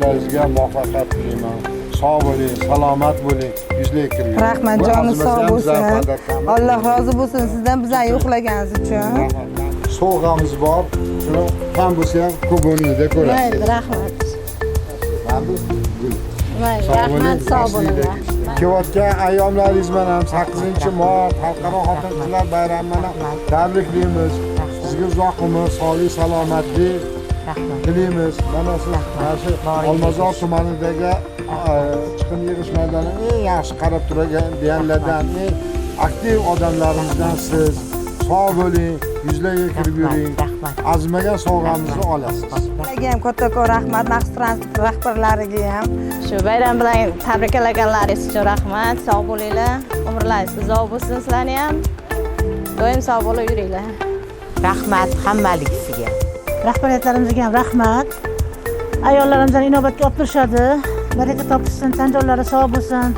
ishlaringizga muvaffaqiyat tilayman. Sog' bo'ling, salomat bo'ling, yuzlarga kirgin. Rahmat, joningiz sog' bo'lsin. Alloh rozi bo'lsin sizdan bizani yo'qlaganiniz uchun. Sovg'amiz bor. Shuni ham bo'lsa ham ko'p o'rnida ko'rasiz. Mayli, rahmat. Mayli, Rahmat, sog' bo'linglar. kelayotgan ayyomlaringiz bilan 8-mart Xalqaro xotin-qizlar bayramini tabriklaymiz. Sizga uzoq umr, sog'lik, salomatlik tilaymiz. Mana siz mana shu Olmazor tumanidagi chiqim yig'ish maydoniga eng yaxshi qarab turadiganlardan, eng aktiv odamlarimizdan siz. Sog' bo'ling, yuzlarga kirib yuring. Azmagan sovg'amizni olasiz. Sizlarga ham kattakon rahmat, maxsus transport rahbarlariga ham. Shu bayram bilan tabriklaganlaringiz uchun rahmat. Sog' bo'linglar. Umrlaringiz uzoq bo'lsin sizlarni ham. Doim sog' bo'lib yuringlar. Rahmat hammaligisiga. Rahbariyatlarimizga ham rahmat. Ayollarimizdan inobatga olib turishadi. Baraka topishsin, tan joylari sog' bo'lsin.